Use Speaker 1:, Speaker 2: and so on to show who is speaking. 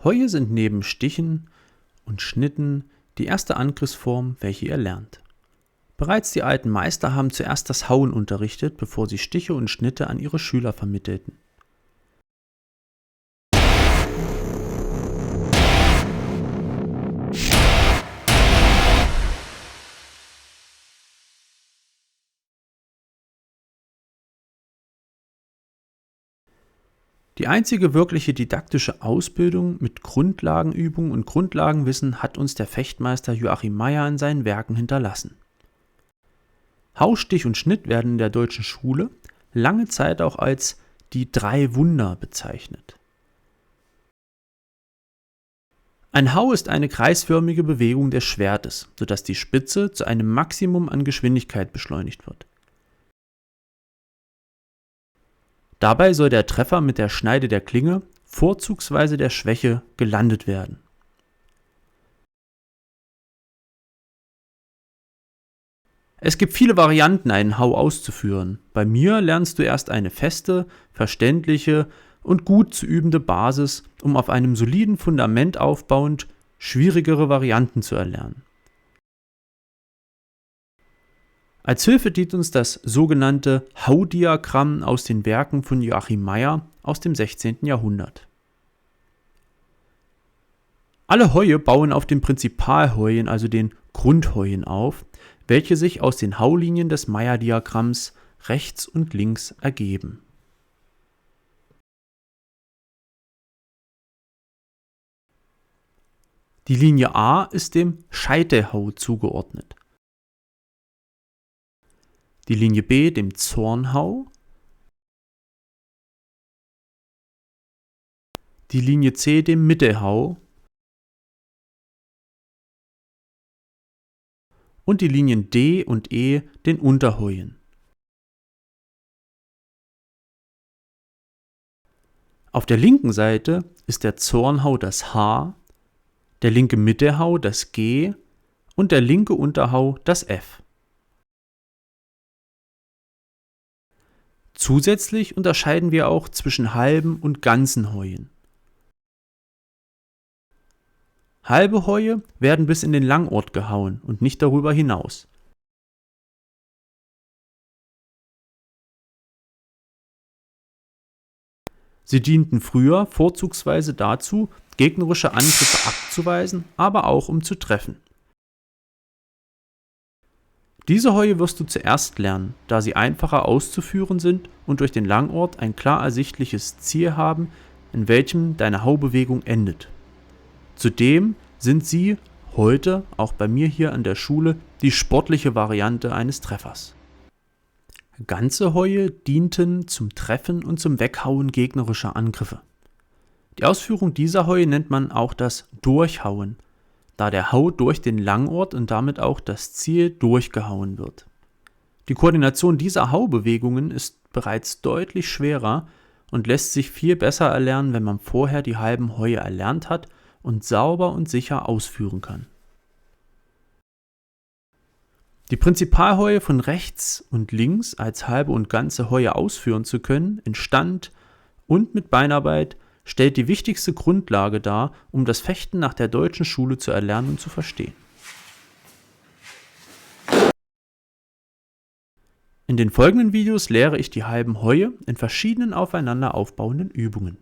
Speaker 1: Heue sind neben Stichen und Schnitten die erste Angriffsform, welche ihr lernt. Bereits die alten Meister haben zuerst das Hauen unterrichtet, bevor sie Stiche und Schnitte an ihre Schüler vermittelten. Die einzige wirkliche didaktische Ausbildung mit Grundlagenübung und Grundlagenwissen hat uns der Fechtmeister Joachim Meyer in seinen Werken hinterlassen. Hau, Stich und Schnitt werden in der deutschen Schule lange Zeit auch als die 3 Wunder bezeichnet. Ein Hau ist eine kreisförmige Bewegung des Schwertes, sodass die Spitze zu einem Maximum an Geschwindigkeit beschleunigt wird. Dabei soll der Treffer mit der Schneide der Klinge, vorzugsweise der Schwäche, gelandet werden. Es gibt viele Varianten, einen Hau auszuführen. Bei mir lernst du erst eine feste, verständliche und gut zu übende Basis, um auf einem soliden Fundament aufbauend schwierigere Varianten zu erlernen. Als Hilfe dient uns das sogenannte Hau-Diagramm aus den Werken von Joachim Meyer aus dem 16. Jahrhundert. Alle Heue bauen auf den Prinzipalheuen, also den Grundheuen, auf, welche sich aus den Haulinien des Meyer-Diagramms rechts und links ergeben. Die Linie A ist dem Scheitelhau zugeordnet. Die Linie B dem Zornhau, die Linie C dem Mittelhau und die Linien D und E den Unterheuen. Auf der linken Seite ist der Zornhau das H, der linke Mittelhau das G und der linke Unterhau das F. Zusätzlich unterscheiden wir auch zwischen halben und ganzen Heuen. Halbe Heue werden bis in den Langort gehauen und nicht darüber hinaus. Sie dienten früher vorzugsweise dazu, gegnerische Angriffe abzuweisen, aber auch um zu treffen. Diese Heue wirst du zuerst lernen, da sie einfacher auszuführen sind und durch den Langort ein klar ersichtliches Ziel haben, in welchem deine Haubewegung endet. Zudem sind sie heute, auch bei mir hier an der Schule, die sportliche Variante eines Treffers. Ganze Heue dienten zum Treffen und zum Weghauen gegnerischer Angriffe. Die Ausführung dieser Heue nennt man auch das Durchhauen, da der Hau durch den Langort und damit auch das Ziel durchgehauen wird. Die Koordination dieser Haubewegungen ist bereits deutlich schwerer und lässt sich viel besser erlernen, wenn man vorher die halben Heue erlernt hat und sauber und sicher ausführen kann. Die Prinzipalheue von rechts und links als halbe und ganze Heue ausführen zu können, in Stand und mit Beinarbeit, stellt die wichtigste Grundlage dar, um das Fechten nach der deutschen Schule zu erlernen und zu verstehen. In den folgenden Videos lehre ich die halben Heue in verschiedenen aufeinander aufbauenden Übungen.